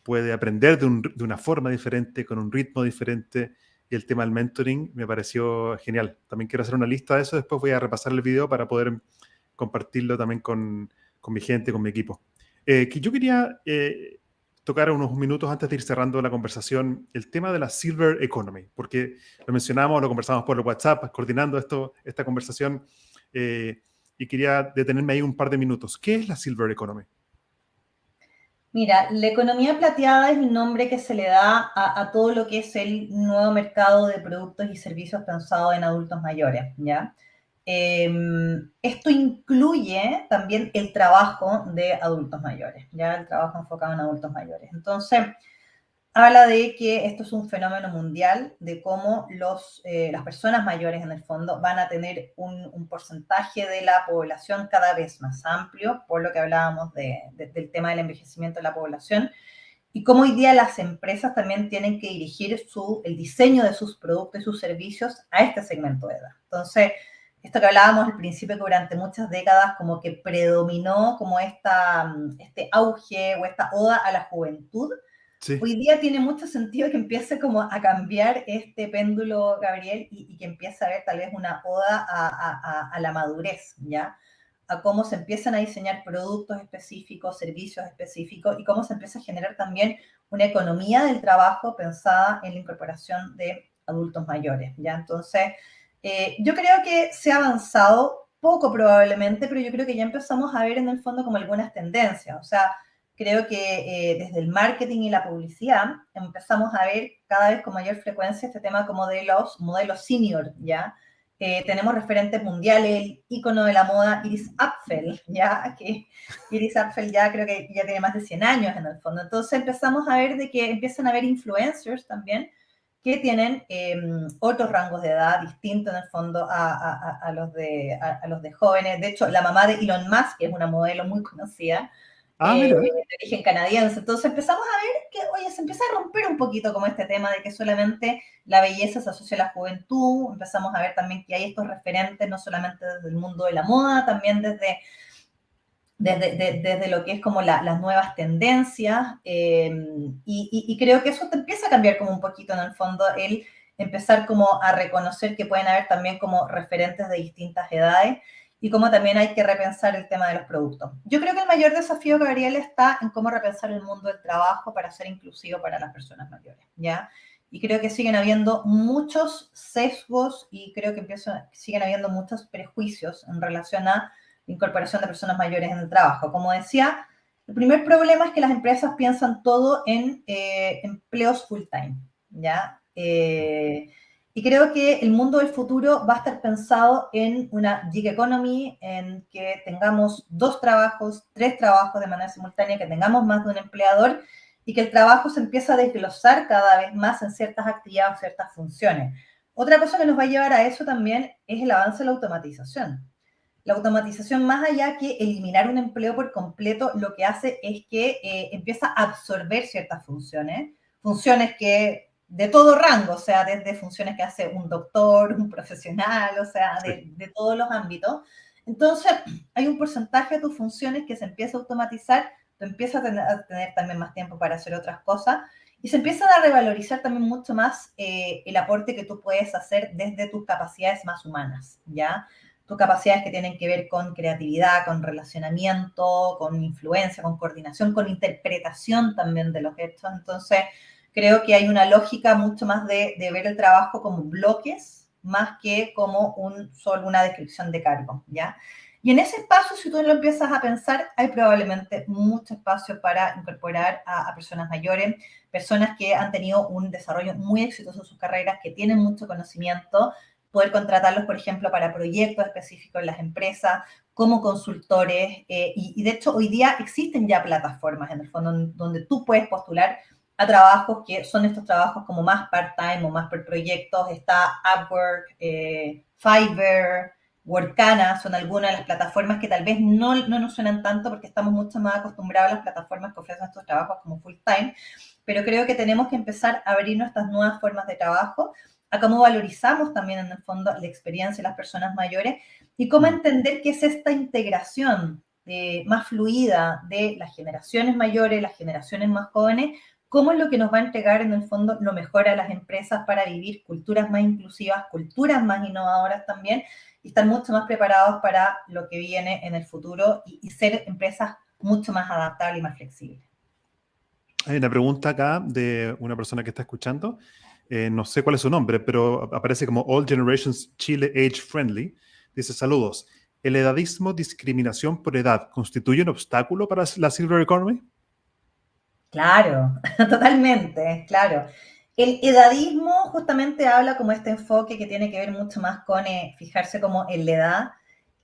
puede aprender de una forma diferente, con un ritmo diferente, y el tema del mentoring me pareció genial. También quiero hacer una lista de eso, después voy a repasar el video para poder compartirlo también con mi gente, con mi equipo. Que yo quería tocar unos minutos antes de ir cerrando la conversación, el tema de la Silver Economy, porque lo mencionamos, lo conversamos por el WhatsApp, coordinando esta conversación, y quería detenerme ahí un par de minutos. ¿Qué es la Silver Economy? Mira, la economía plateada es el nombre que se le da a todo lo que es el nuevo mercado de productos y servicios pensados en adultos mayores, ¿ya? Esto incluye también el trabajo de adultos mayores, ya el trabajo enfocado en adultos mayores. Entonces, habla de que esto es un fenómeno mundial, de cómo las personas mayores en el fondo van a tener un porcentaje de la población cada vez más amplio, por lo que hablábamos del tema del envejecimiento de la población, y cómo hoy día las empresas también tienen que dirigir el diseño de sus productos y sus servicios a este segmento de edad. Entonces, esto que hablábamos al principio, que durante muchas décadas como que predominó como este auge o esta oda a la juventud, Sí. hoy día tiene mucho sentido que empiece como a cambiar este péndulo, Gabriel, y que empiece a haber tal vez una oda a la madurez, ¿ya? A cómo se empiezan a diseñar productos específicos, servicios específicos, y cómo se empieza a generar también una economía del trabajo pensada en la incorporación de adultos mayores, ¿ya? Entonces, yo creo que se ha avanzado poco probablemente, pero yo creo que ya empezamos a ver en el fondo como algunas tendencias, o sea, creo que desde el marketing y la publicidad empezamos a ver cada vez con mayor frecuencia este tema como de los modelos senior, ¿ya? Tenemos referentes mundiales, el ícono de la moda Iris Apfel, ¿ya? Que Iris Apfel ya creo que ya tiene más de 100 años en el fondo. Entonces empezamos a ver de que empiezan a haber influencers también que tienen otros rangos de edad distintos en el fondo a los de jóvenes. De hecho, la mamá de Elon Musk, que es una modelo muy conocida, Mira. de origen canadiense. Entonces empezamos a ver que, oye, se empieza a romper un poquito como este tema de que solamente la belleza se asocia a la juventud. Empezamos a ver también que hay estos referentes, no solamente desde el mundo de la moda, también desde lo que es como las nuevas tendencias. Y creo que eso te empieza a cambiar como un poquito en el fondo el empezar como a reconocer que pueden haber también como referentes de distintas edades y cómo también hay que repensar el tema de los productos. Yo creo que el mayor desafío, Gabriel, está en cómo repensar el mundo del trabajo para ser inclusivo para las personas mayores, ¿ya? Y creo que siguen habiendo muchos sesgos y creo que siguen habiendo muchos prejuicios en relación a la incorporación de personas mayores en el trabajo. Como decía, el primer problema es que las empresas piensan todo en empleos full time, ¿ya? Y creo que el mundo del futuro va a estar pensado en una gig economy, en que tengamos 2 trabajos, 3 trabajos de manera simultánea, que tengamos más de un empleador y que el trabajo se empiece a desglosar cada vez más en ciertas actividades o ciertas funciones. Otra cosa que nos va a llevar a eso también es el avance de la automatización. La automatización, más allá que eliminar un empleo por completo, lo que hace es que empieza a absorber ciertas funciones que de todo rango, o sea, desde funciones que hace un doctor, un profesional, o sea, Sí. de todos los ámbitos. Entonces, hay un porcentaje de tus funciones que se empieza a automatizar, tú empiezas a tener también más tiempo para hacer otras cosas y se empiezan a revalorizar también mucho más el aporte que tú puedes hacer desde tus capacidades más humanas, ¿ya? Tus capacidades que tienen que ver con creatividad, con relacionamiento, con influencia, con coordinación, con interpretación también de los hechos. Entonces, creo que hay una lógica mucho más de ver el trabajo como bloques, más que como solo una descripción de cargo, ¿ya? Y en ese espacio, si tú lo empiezas a pensar, hay probablemente mucho espacio para incorporar a personas mayores, personas que han tenido un desarrollo muy exitoso en sus carreras, que tienen mucho conocimiento, poder contratarlos, por ejemplo, para proyectos específicos en las empresas, como consultores, y de hecho hoy día existen ya plataformas en el fondo donde tú puedes postular a trabajos que son estos trabajos como más part-time o más por proyectos. Está Upwork, Fiverr, Workana, son algunas de las plataformas que tal vez no nos suenan tanto porque estamos mucho más acostumbrados a las plataformas que ofrecen estos trabajos como full-time, pero creo que tenemos que empezar a abrir nuestras nuevas formas de trabajo, a cómo valorizamos también en el fondo la experiencia de las personas mayores y cómo entender qué es esta integración más fluida de las generaciones mayores, las generaciones más jóvenes, cómo es lo que nos va a entregar en el fondo lo mejor a las empresas para vivir culturas más inclusivas, culturas más innovadoras también, y estar mucho más preparados para lo que viene en el futuro y ser empresas mucho más adaptables y más flexibles. Hay una pregunta acá de una persona que está escuchando. No sé cuál es su nombre, pero aparece como All Generations Chile Age Friendly. Dice, saludos. ¿El edadismo, discriminación por edad, constituye un obstáculo para la Silver Economy? Claro, totalmente, claro. El edadismo justamente habla como este enfoque que tiene que ver mucho más con fijarse como en la edad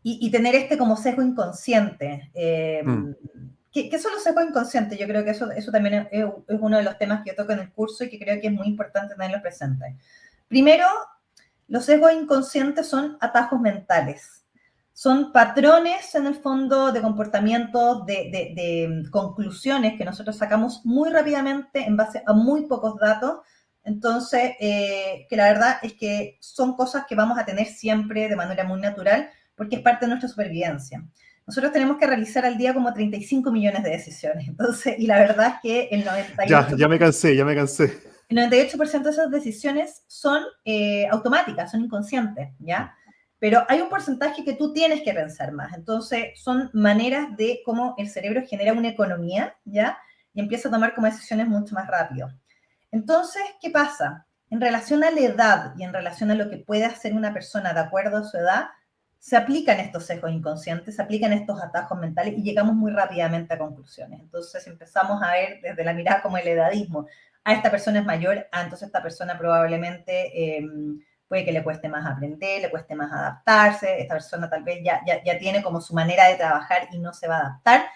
y tener este como sesgo inconsciente. Mm. ¿Qué son los sesgos inconscientes? Yo creo que eso también es uno de los temas que yo toco en el curso y que creo que es muy importante tenerlos presentes. Primero, los sesgos inconscientes son atajos mentales. Son patrones, en el fondo, de comportamientos, de conclusiones que nosotros sacamos muy rápidamente en base a muy pocos datos. Entonces, que la verdad es que son cosas que vamos a tener siempre de manera muy natural porque es parte de nuestra supervivencia. Nosotros tenemos que realizar al día como 35 millones de decisiones. Entonces, y la verdad es que el Ya 98%, me cansé, ya me cansé. el 98% de esas decisiones son automáticas, son inconscientes, ¿ya? Pero hay un porcentaje que tú tienes que pensar más. Entonces, son maneras de cómo el cerebro genera una economía, ¿ya? Y empieza a tomar como decisiones mucho más rápido. Entonces, ¿qué pasa? En relación a la edad y en relación a lo que puede hacer una persona de acuerdo a su edad, se aplican estos sesgos inconscientes, se aplican estos atajos mentales y llegamos muy rápidamente a conclusiones. Entonces empezamos a ver desde la mirada como el edadismo. Esta persona es mayor, entonces esta persona probablemente puede que le cueste más aprender, le cueste más adaptarse, esta persona tal vez ya tiene como su manera de trabajar y no se va a adaptar.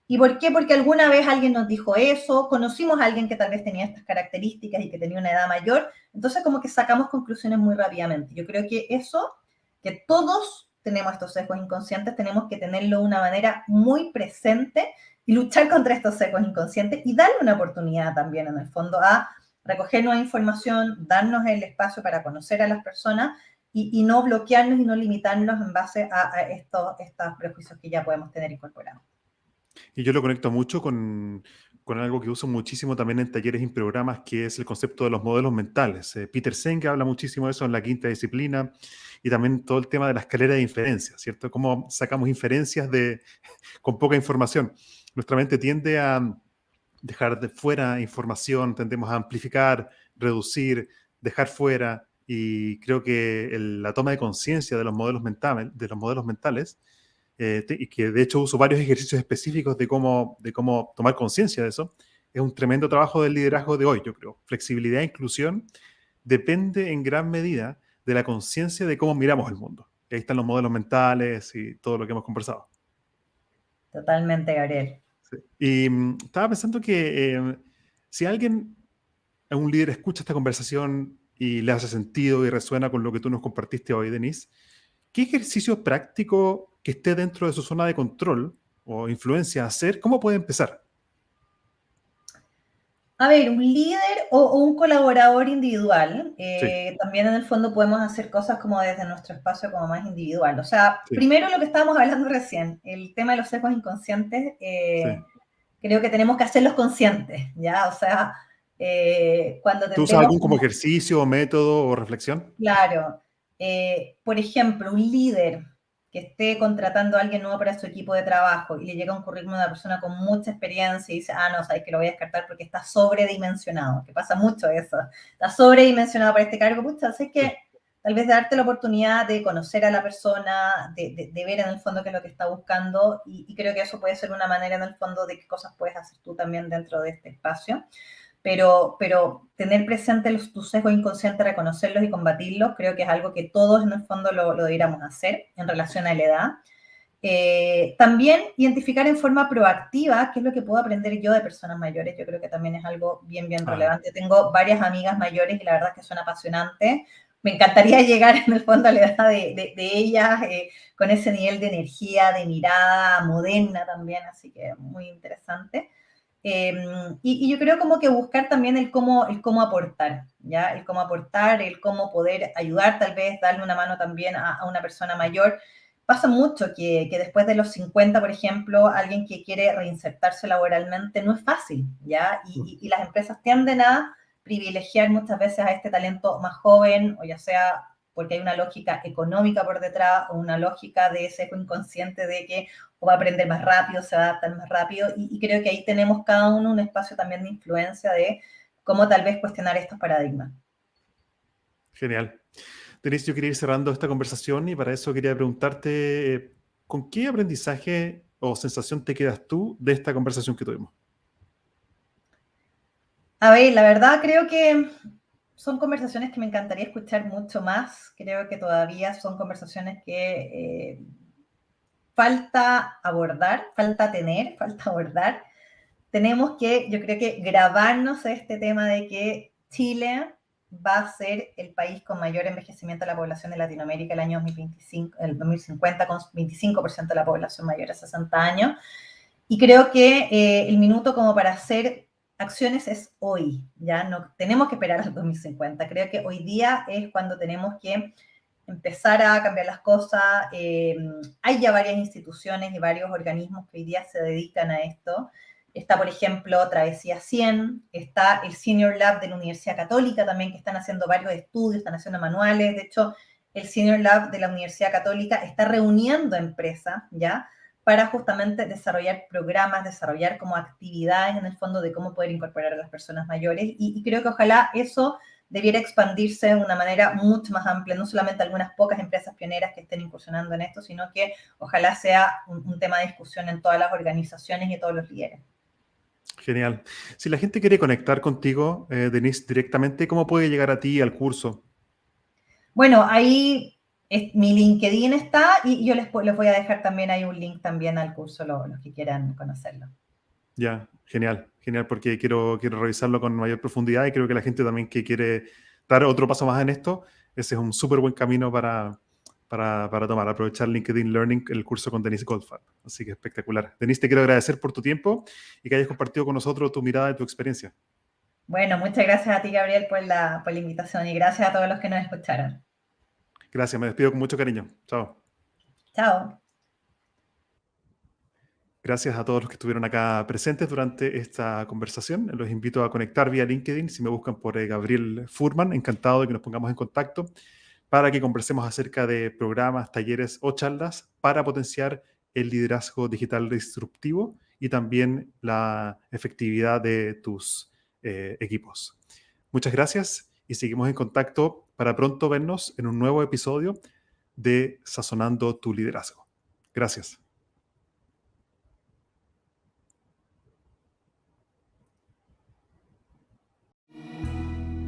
¿Y por qué? Porque alguna vez alguien nos dijo eso, conocimos a alguien que tal vez tenía estas características y que tenía una edad mayor, entonces como que sacamos conclusiones muy rápidamente. Yo creo que eso, que todos tenemos estos sesgos inconscientes, tenemos que tenerlo de una manera muy presente y luchar contra estos sesgos inconscientes y darle una oportunidad también en el fondo a recoger nueva información, darnos el espacio para conocer a las personas y no bloquearnos y no limitarnos en base a estos prejuicios que ya podemos tener incorporados. Y yo lo conecto mucho con algo que uso muchísimo también en talleres y en programas, que es el concepto de los modelos mentales. Peter Senge habla muchísimo de eso en la quinta disciplina y también todo el tema de la escalera de inferencias, ¿cierto? Cómo sacamos inferencias con poca información. Nuestra mente tiende a dejar de fuera información, tendemos a amplificar, reducir, dejar fuera, y creo que la toma de conciencia de los modelos mentales, y que de hecho uso varios ejercicios específicos de cómo tomar conciencia de eso, es un tremendo trabajo del liderazgo de hoy, yo creo. Flexibilidad e inclusión depende en gran medida de la conciencia de cómo miramos el mundo. Y ahí están los modelos mentales y todo lo que hemos conversado. Totalmente, Gabriel. Sí. Y estaba pensando que si un líder escucha esta conversación y le hace sentido y resuena con lo que tú nos compartiste hoy, Denise, ¿qué ejercicio práctico que esté dentro de su zona de control o influencia hacer, cómo puede empezar? A ver, un líder o un colaborador individual, Sí, también en el fondo podemos hacer cosas como desde nuestro espacio como más individual. O sea, sí, primero lo que estábamos hablando recién, el tema de los sesgos inconscientes, sí. creo que tenemos que hacerlos conscientes, ¿ya? O sea, cuando ¿Tú usas tendemos algún como como, ejercicio, método o reflexión? claro, por ejemplo, un líder que esté contratando a alguien nuevo para su equipo de trabajo y le llega un currículum de una persona con mucha experiencia y dice, no, sabes que lo voy a descartar porque está sobredimensionado, que pasa mucho eso, está sobredimensionado para este cargo, pucha, así Sí. que tal vez darte la oportunidad de conocer a la persona, de ver en el fondo qué es lo que está buscando y creo que eso puede ser una manera en el fondo de qué cosas puedes hacer tú también dentro de este espacio. Pero tener presente tus sesgos inconscientes, reconocerlos y combatirlos, creo que es algo que todos en el fondo lo deberíamos hacer en relación a la edad. También identificar en forma proactiva qué es lo que puedo aprender yo de personas mayores. Yo creo que también es algo bien, bien Ah, relevante. Tengo varias amigas mayores y la verdad es que son apasionantes. Me encantaría llegar en el fondo a la edad de ellas con ese nivel de energía, de mirada moderna también, así que muy interesante. Y yo creo como que buscar también el cómo aportar, ¿ya? El cómo aportar, el cómo poder ayudar, tal vez darle una mano también a una persona mayor. Pasa mucho que después de los 50, por ejemplo, alguien que quiere reinsertarse laboralmente no es fácil, ¿ya? Y las empresas tienden a privilegiar muchas veces a este talento más joven, o ya sea porque hay una lógica económica por detrás o una lógica de ese inconsciente de que o va a aprender más rápido, se va a adaptar más rápido, y creo que ahí tenemos cada uno un espacio también de influencia de cómo tal vez cuestionar estos paradigmas. genial. Denise, yo quería ir cerrando esta conversación y para eso quería preguntarte, ¿con qué aprendizaje o sensación te quedas tú de esta conversación que tuvimos? A ver, la verdad creo que son conversaciones que me encantaría escuchar mucho más. Creo que todavía son conversaciones que falta abordar, falta abordar. Tenemos que, yo creo que grabarnos este tema de que Chile va a ser el país con mayor envejecimiento de la población de Latinoamérica el año 2025, el 2050, con 25% de la población mayor a 60 años. Y creo que el minuto como para hacer acciones es hoy, ya no tenemos que esperar al 2050. Creo que hoy día es cuando tenemos que empezar a cambiar las cosas. Hay ya varias instituciones y varios organismos que hoy día se dedican a esto. Está, por ejemplo, Travesía 100, está el Senior Lab de la Universidad Católica también, que están haciendo varios estudios, están haciendo manuales. De hecho, el Senior Lab de la Universidad Católica está reuniendo empresas, ¿ya?, para justamente desarrollar programas, desarrollar como actividades en el fondo de cómo poder incorporar a las personas mayores. Y creo que ojalá eso debiera expandirse de una manera mucho más amplia, no solamente algunas pocas empresas pioneras que estén incursionando en esto, sino que ojalá sea un tema de discusión en todas las organizaciones y todos los líderes. Genial. Si la gente quiere conectar contigo, Denise, directamente, ¿cómo puede llegar a ti, al curso? Bueno, ahí mi LinkedIn está y yo les voy a dejar también ahí un link también al curso, los que quieran conocerlo. Ya, genial, genial, porque quiero revisarlo con mayor profundidad y creo que la gente también que quiere dar otro paso más en esto, ese es un súper buen camino para tomar, aprovechar LinkedIn Learning, el curso con Denise Goldfarb. Así que espectacular. Denise, te quiero agradecer por tu tiempo y que hayas compartido con nosotros tu mirada y tu experiencia. Bueno, muchas gracias a ti, Gabriel, por la invitación y gracias a todos los que nos escucharon. Gracias, me despido con mucho cariño. Chao. Chao. Gracias a todos los que estuvieron acá presentes durante esta conversación. Los invito a conectar vía LinkedIn. Si me buscan por Gabriel Furman, encantado de que nos pongamos en contacto para que conversemos acerca de programas, talleres o charlas para potenciar el liderazgo digital disruptivo y también la efectividad de tus equipos. Muchas gracias y seguimos en contacto para pronto vernos en un nuevo episodio de Sazonando tu Liderazgo. Gracias.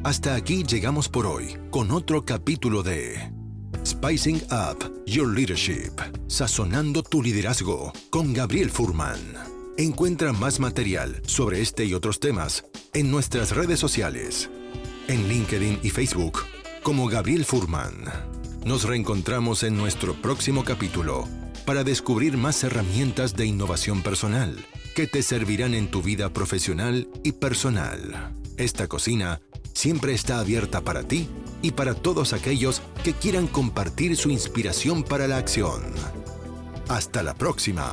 Hasta aquí llegamos por hoy con otro capítulo de Spicing Up Your Leadership, Sazonando tu Liderazgo con Gabriel Furman. Encuentra más material sobre este y otros temas en nuestras redes sociales, en LinkedIn y Facebook como Gabriel Furman. Nos reencontramos en nuestro próximo capítulo para descubrir más herramientas de innovación personal que te servirán en tu vida profesional y personal. Esta cocina siempre está abierta para ti y para todos aquellos que quieran compartir su inspiración para la acción. Hasta la próxima.